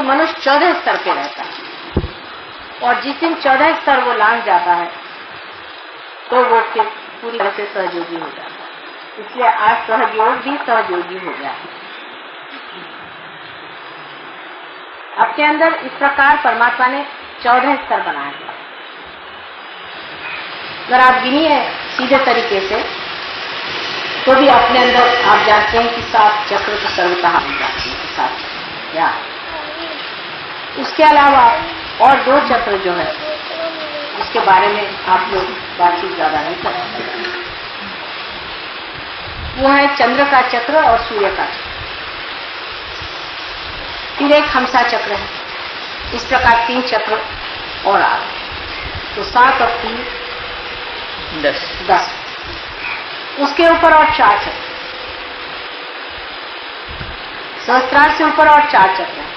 मनुष्य 14 स्तर पे रहता है, और जिस दिन 14 स्तर वो लांघ जाता है तो वो फिर पूरी तरह से सहयोगी हो जाता है। इसलिए आज सहयोग भी सहयोगी हो गया है। आपके अंदर इस प्रकार परमात्मा ने 14 स्तर बनाए हैं। अगर आप गिनिए सीधे तरीके से तो भी अपने अंदर आप जानते हैं कि 7 चक्र तो सर्वतः मिल जाते हैं। 7 क्या उसके अलावा और 2 चक्र जो है उसके बारे में आप लोग बातचीत ज्यादा नहीं कर सकते। वो है चंद्र का चक्र और सूर्य का चक्र। फिर एक हंसा चक्र है। इस प्रकार 3 चक्र और आ गए, तो 7 और 3 10। उसके ऊपर और 4 चक्र, सहस्त्रार से ऊपर और 4 चक्र हैं।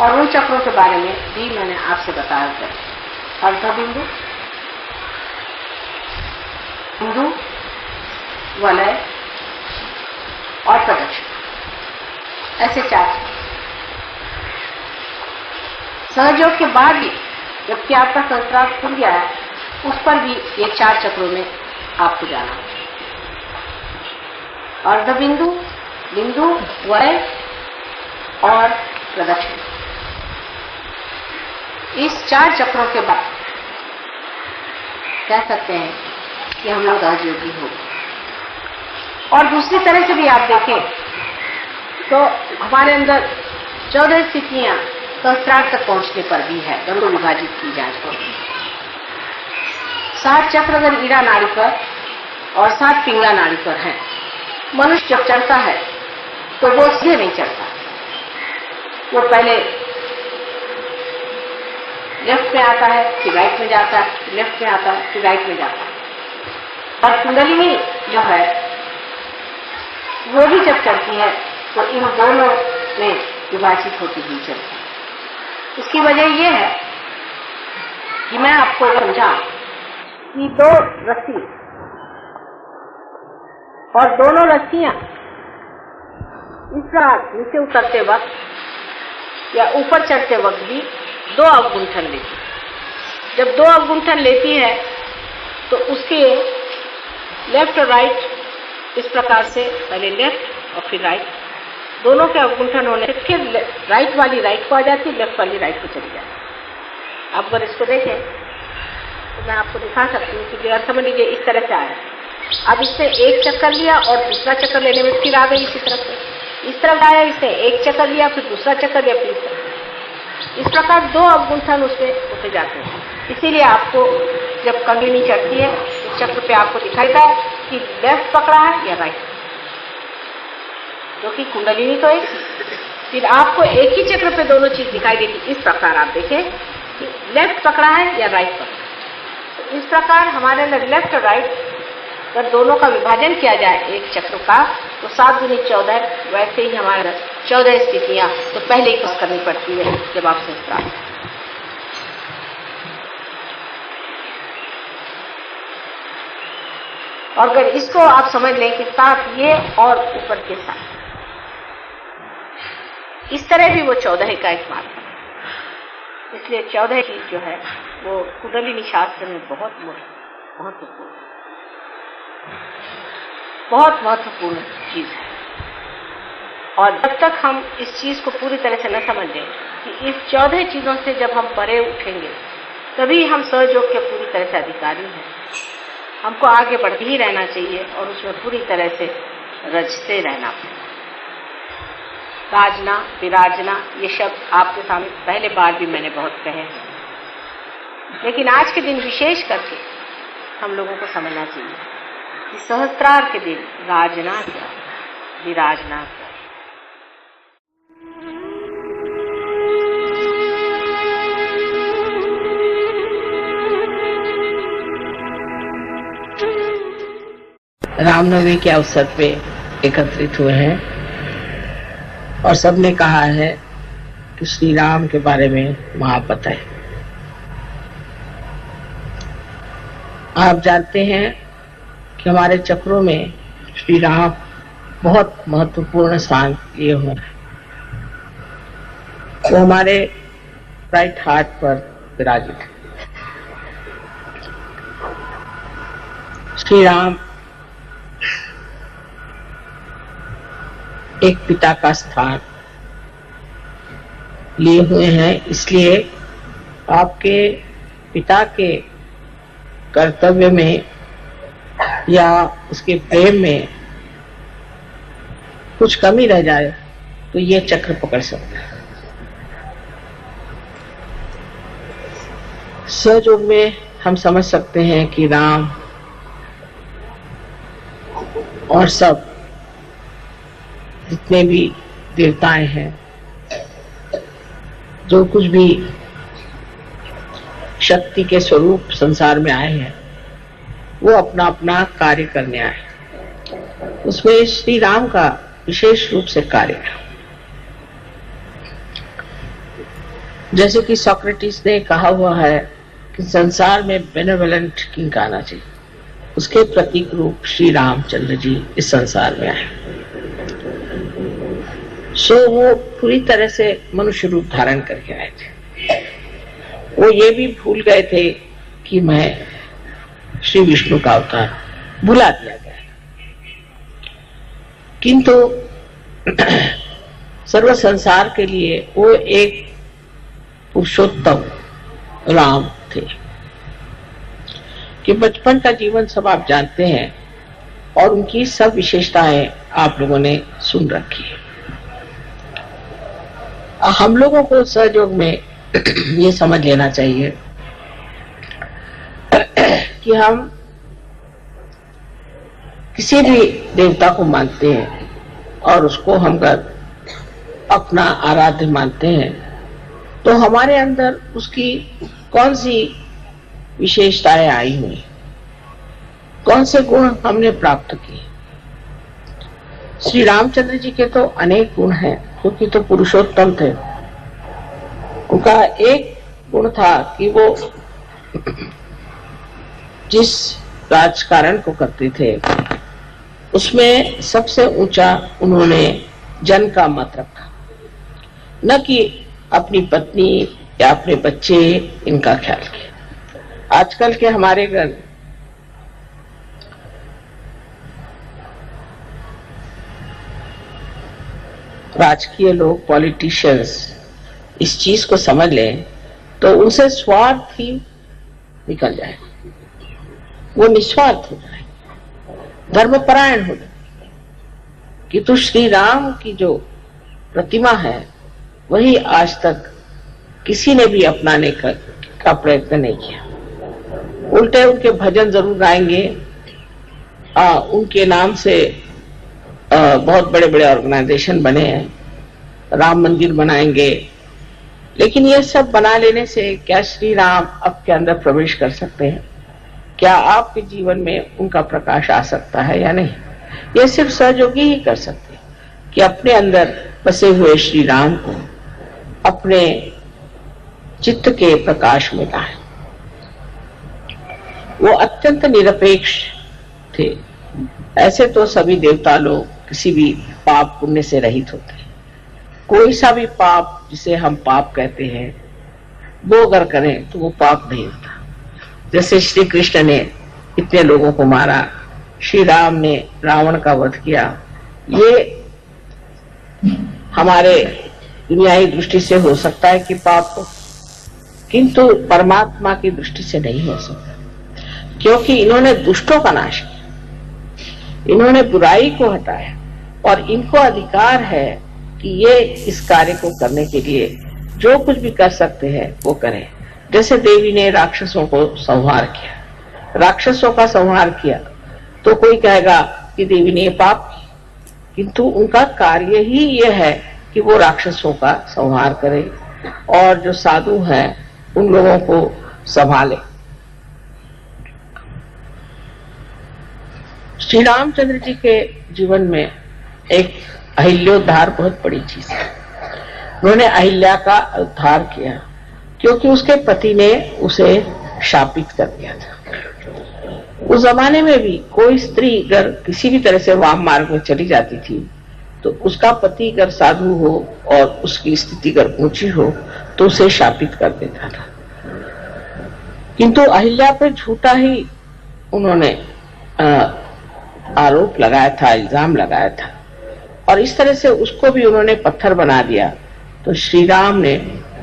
और उन चक्रों के बारे में भी मैंने आपसे बताया था। अर्धबिंदु, बिंदु, वलय और प्रदक्षिण, ऐसे 4 चक्र। सहयोग के बाद भी जबकि आपका सहस्त्रार खुल गया है, उस पर भी ये 4 चक्रों में आपको जाना है। अर्धबिंदु, बिंदु, वलय और प्रदक्षिण, इस 4 चक्रों के बाद कह सकते हैं कि हम लोग राजयोगी हो। और दूसरी तरह से भी आप देखें तो हमारे अंदर 14 स्थितियां सहस्त्रार तक पहुंचने पर भी है। दोनों विभाजित की जाए तो 7 चक्र अगर ईड़ा नाड़ी पर और 7 पिंगला नाड़ी पर है। मनुष्य जब चढ़ता है तो वो सीधे नहीं चढ़ता, वो पहले लेफ्ट में आता है, फिर राइट में जाता है, लेफ्ट में आता है, फिर राइट में जाता है। और कुंडलिनी जो है वो भी जब चढ़ती है तो इन दोनों में विभाजित होती हुई चलती है। इसकी वजह यह है कि मैं आपको समझा कि 2 रस्सी और दोनों रस्सियां इस तरह नीचे उतरते वक्त या ऊपर चढ़ते वक्त भी 2 अवगुंठन लेती है। जब 2 अवगुंठन लेती है तो उसके लेफ्ट और राइट इस प्रकार से पहले लेफ्ट और फिर राइट, दोनों के अवगुंठन होने से फिर राइट वाली राइट को आ जाती है, लेफ्ट वाली राइट को चली जाती है। आप अगर इसको देखें तो मैं आपको दिखा सकती हूँ कि अगर समझ लीजिए इस तरह से आया, अब इसने एक चक्कर लिया और दूसरा चक्कर लेने में फिर आ गई इसी तरफ से। इस तरफ आया, इसने एक चक्कर लिया, फिर दूसरा चक्कर लिया, फिर इस प्रकार 2 अवगुंठन उसमें होते जाते हैं। इसीलिए आपको जब कुंडलिनी चढ़ती है उस चक्र पे आपको दिखाई देता है कि लेफ्ट पकड़ा है या राइट, क्योंकि कुंडलिनी तो एक, फिर आपको एक ही चक्र पे दोनों चीज दिखाई देती। इस प्रकार आप देखें कि लेफ्ट पकड़ा है या राइट पकड़ा। तो इस प्रकार हमारे अंदर लेफ्ट और राइट अगर दोनों का विभाजन किया जाए एक चक्र का तो 7 दूनी 14, वैसे ही हमारे 14 स्थितियां तो पहले ही कुछ करनी पड़ती है जब आप सहस्त्रार। और अगर इसको आप समझ लें कि 7 ये और ऊपर के 7, इस तरह भी वो 14 का एक मार्ग है। इसलिए 14 की जो है वो कुंडलिनी शास्त्र में बहुत महत्वपूर्ण चीज है। और जब तक हम इस चीज को पूरी तरह से न समझें कि इस 14 चीजों से जब हम परे उठेंगे तभी हम सहयोग के पूरी तरह से अधिकारी हैं। हमको आगे बढ़ते ही रहना चाहिए और उसमें पूरी तरह से रचते रहना पड़ेगा। राजना, विराजना, ये शब्द आपके सामने पहले बार भी मैंने बहुत कहे हैं, लेकिन आज के दिन विशेष करके हम लोगों को समझना चाहिए कि सहस्त्रार के दिन राजना क्या, विराजना क्या। रामनवमी के अवसर पे एकत्रित हुए हैं और सबने कहा है कि श्री राम के बारे में महापत है। आप जानते हैं कि हमारे चक्रों में श्री राम बहुत महत्वपूर्ण स्थान लिए हुए हैं वो हमारे राइट हार्ट पर विराजित है। श्री राम एक पिता का स्थान लिए हुए हैं, इसलिए आपके पिता के कर्तव्य में या उसके प्रेम में कुछ कमी रह जाए तो ये चक्र पकड़ सकता है। सहयोग में हम समझ सकते हैं कि राम और सब जितने भी देवताएं हैं, जो कुछ भी शक्ति के स्वरूप संसार में आए हैं, वो अपना अपना कार्य करने आए। उसमें श्री राम का विशेष रूप से कार्य है। जैसे कि सोक्रेटिस ने कहा हुआ है कि संसार में बेनेवोलेंट किंग आना चाहिए, उसके प्रतीक रूप श्री रामचंद्र जी इस संसार में आए। सो वो पूरी तरह से मनुष्य रूप धारण करके आए थे। वो ये भी भूल गए थे कि मैं श्री विष्णु का अवतार, भुला दिया गया। किंतु सर्व संसार के लिए वो एक पुरुषोत्तम राम थे कि बचपन का जीवन सब आप जानते हैं और उनकी सब विशेषताएं आप लोगों ने सुन रखी है। हम लोगों को सहयोग में ये समझ लेना चाहिए कि हम किसी भी देवता को मानते हैं और उसको हम अपना आराध्य मानते हैं, तो हमारे अंदर उसकी कौन सी विशेषताएं आई हुई, कौन से गुण हमने प्राप्त किए। श्री रामचंद्र जी के तो अनेक गुण हैं, क्योंकि तो पुरुषोत्तम थे। उनका एक गुण था कि वो जिस राजकारण को करते थे उसमें सबसे ऊंचा उन्होंने जन का मत रखा, न कि अपनी पत्नी या अपने बच्चे इनका ख्याल किया। आजकल के हमारे घर राजकीय लोग, पॉलिटिशियंस इस चीज को समझ लें तो उनसे स्वार्थ ही निकल जाए, वो निस्वार्थ हो जाए, धर्मपरायण हो जाए। कि तो श्री राम की जो प्रतिमा है वही आज तक किसी ने भी अपनाने का प्रयत्न नहीं किया। उल्टे उनके भजन जरूर गाएंगे, उनके नाम से बहुत बड़े बड़े ऑर्गेनाइजेशन बने हैं, राम मंदिर बनाएंगे, लेकिन ये सब बना लेने से क्या श्री राम आपके अंदर प्रवेश कर सकते हैं? क्या आपके जीवन में उनका प्रकाश आ सकता है या नहीं? ये सिर्फ सहयोगी ही कर सकते हैं कि अपने अंदर बसे हुए श्री राम को अपने चित्त के प्रकाश में लाए। वो अत्यंत निरपेक्ष थे। ऐसे तो सभी देवता लोग किसी भी पाप पुण्य से रहित होते हैं। कोई सा भी पाप जिसे हम पाप कहते हैं वो अगर करें तो वो पाप नहीं होता। जैसे श्री कृष्ण ने इतने लोगों को मारा, श्री राम ने रावण का वध किया, ये हमारे दुनियावी दृष्टि से हो सकता है कि पाप हो, किंतु परमात्मा की दृष्टि से नहीं हो सकता, क्योंकि इन्होंने दुष्टों का नाश किया, इन्होंने बुराई को हटाया और इनको अधिकार है कि ये इस कार्य को करने के लिए जो कुछ भी कर सकते हैं वो करें। जैसे देवी ने राक्षसों को संहार किया, राक्षसों का संहार किया, तो कोई कहेगा कि देवी ने पाप किया, किंतु उनका कार्य ही ये है कि वो राक्षसों का संहार करे और जो साधु हैं उन लोगों को संभाले। श्री रामचंद्र जी के जीवन में एक अहिल्योद्धार बहुत बड़ी चीज है। उन्होंने अहिल्या का उद्धार किया क्योंकि उसके पति ने उसे शापित कर दिया था। उस जमाने में भी कोई स्त्री अगर किसी भी तरह से वाम मार्ग में चली जाती थी तो उसका पति अगर साधु हो और उसकी स्थिति अगर ऊंची हो तो उसे शापित कर देता था। किंतु अहिल्या पर झूठा ही उन्होंने आरोप लगाया था, इल्जाम लगाया था, और इस तरह से उसको भी उन्होंने पत्थर बना दिया। तो श्री राम ने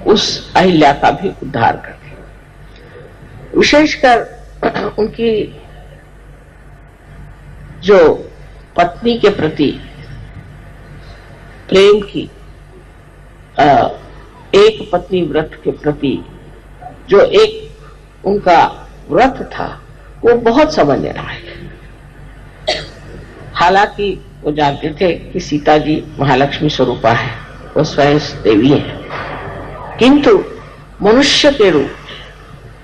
उस अहिल्या का भी उद्धार कर दिया। विशेषकर उनकी जो पत्नी के प्रति प्रेम की, एक पत्नी व्रत के प्रति जो एक उनका व्रत था, वो बहुत समझने लायक। हालांकि वो जानते थे कि सीता जी महालक्ष्मी स्वरूपा है, वो स्वयं देवी है, किंतु मनुष्य के रूप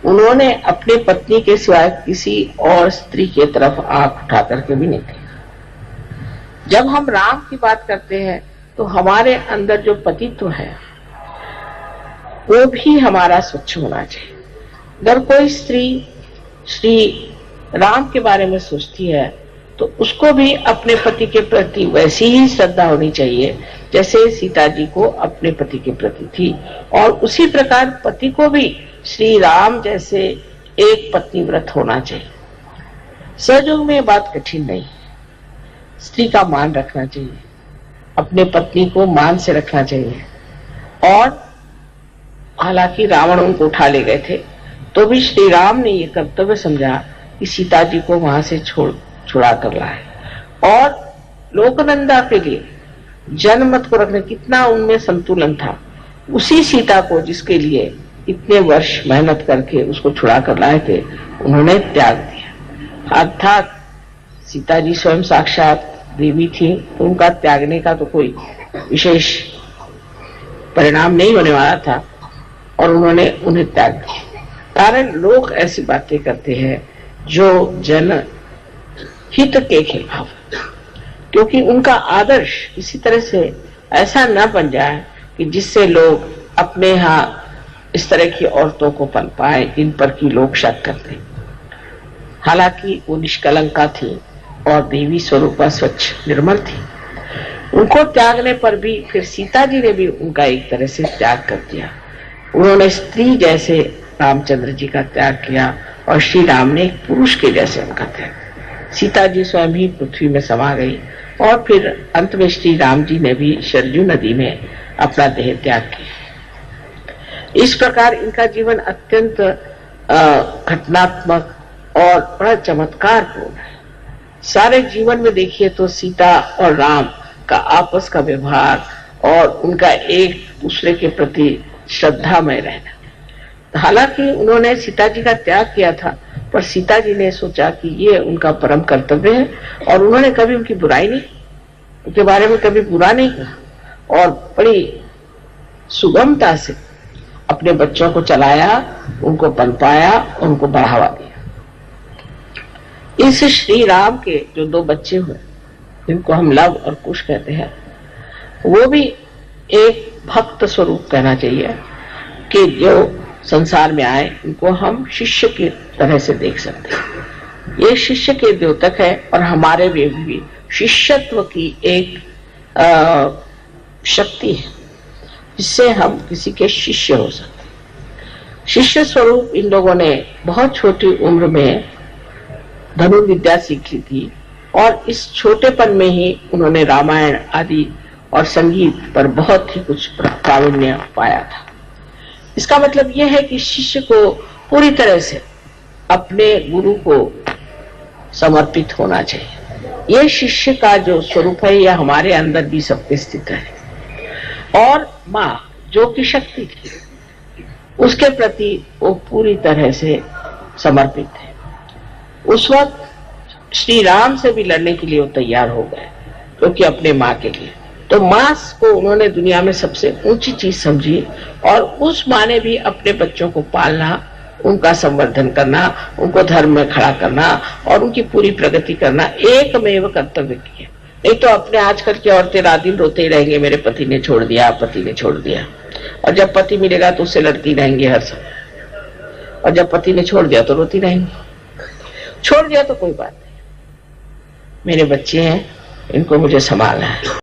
उन्होंने अपने पत्नी के सिवाय किसी और स्त्री की तरफ आंख उठा करके भी नहीं देखा। जब हम राम की बात करते हैं तो हमारे अंदर जो पतित्व है वो भी हमारा स्वच्छ होना चाहिए। अगर कोई स्त्री श्री राम के बारे में सोचती है तो उसको भी अपने पति के प्रति वैसी ही श्रद्धा होनी चाहिए जैसे सीता जी को अपने पति के प्रति थी, और उसी प्रकार पति को भी श्री राम जैसे एक पत्नी व्रत होना चाहिए। सहयोग में बात कठिन नहीं, स्त्री का मान रखना चाहिए, अपने पत्नी को मान से रखना चाहिए। और हालांकि रावण उनको उठा ले गए थे तो भी श्री राम ने ये कर्तव्य समझा कि सीता जी को वहां से छुड़ा कर लाए, और लोकनंदा के लिए जनमत को रखने कितना उनमें संतुलन था। उसी सीता को जिसके लिए इतने वर्ष मेहनत करके उसको छुड़ा कर लाए थे, उन्होंने त्याग दिया। अर्थात सीता जी स्वयं साक्षात देवी थी, तो उनका त्यागने का तो कोई विशेष परिणाम नहीं होने वाला था, और उन्होंने उन्हें त्याग दिया। कारण लोग ऐसी बातें करते हैं जो जन हित के खिलाफ, क्योंकि उनका आदर्श इसी तरह से ऐसा न बन जाए कि जिससे लोग अपने यहाँ इस तरह की औरतों को पनपाए जिन पर की लोग शक करते। हालांकि वो निष्कलंका थी और देवी स्वरूपा स्वच्छ निर्मल थी। उनको त्यागने पर भी फिर सीता जी ने भी उनका एक तरह से त्याग कर दिया। उन्होंने स्त्री जैसे रामचंद्र जी का त्याग किया और श्री राम ने एक पुरुष के जैसे उनका त्याग। सीता जी स्वयं ही पृथ्वी में समा गई, और फिर अंत में श्री राम जी ने भी सरजू नदी में अपना देह त्याग किया। इस प्रकार इनका जीवन अत्यंत घटनात्मक और बड़ा चमत्कारपूर्ण है। सारे जीवन में देखिए तो सीता और राम का आपस का व्यवहार और उनका एक दूसरे के प्रति श्रद्धामय रहना। हालांकि उन्होंने सीता जी का त्याग किया था, पर सीता जी ने सोचा कि ये उनका परम कर्तव्य है, और उन्होंने कभी उनकी बुराई नहीं, उनके बारे में कभी बुरा नहीं कहा, और बड़ी सुगमता से अपने बच्चों को चलाया, उनको पनपाया, उनको बढ़ावा दिया। इस श्री राम के जो 2 बच्चे हुए, जिनको हम लव और कुश कहते हैं, वो भी एक भक्त स्वरूप कहना चाहिए कि जो संसार में आए उनको हम शिष्य की तरह से देख सकते हैं। ये शिष्य के द्योतक है, और हमारे भी शिष्यत्व की एक शक्ति है जिससे हम किसी के शिष्य हो सकते हैं। शिष्य स्वरूप इन लोगों ने बहुत छोटी उम्र में धनुर्विद्या सीखी थी, और इस छोटेपन में ही उन्होंने रामायण आदि और संगीत पर बहुत ही कुछ प्रावीण्य पाया था। इसका मतलब यह है कि शिष्य को पूरी तरह से अपने गुरु को समर्पित होना चाहिए। यह शिष्य का जो स्वरूप है यह हमारे अंदर भी सबके स्थित है। और माँ जो की शक्ति थी उसके प्रति वो पूरी तरह से समर्पित है। उस वक्त श्री राम से भी लड़ने के लिए वो तैयार हो गए, क्योंकि अपने माँ के लिए। तो माँ को उन्होंने दुनिया में सबसे ऊंची चीज समझी, और उस माँ ने भी अपने बच्चों को पालना, उनका संवर्धन करना, उनको धर्म में खड़ा करना और उनकी पूरी प्रगति करना एकमेव कर्तव्य किया। नहीं तो अपने आजकल की औरतें रात दिन रोते ही रहेंगे, मेरे पति ने छोड़ दिया, पति ने छोड़ दिया, और जब पति मिलेगा तो उससे लड़ती रहेंगे हर समय, और जब पति ने छोड़ दिया तो रोती रहेंगी। छोड़ दिया तो कोई बात नहीं, मेरे बच्चे हैं, इनको मुझे संभालना है।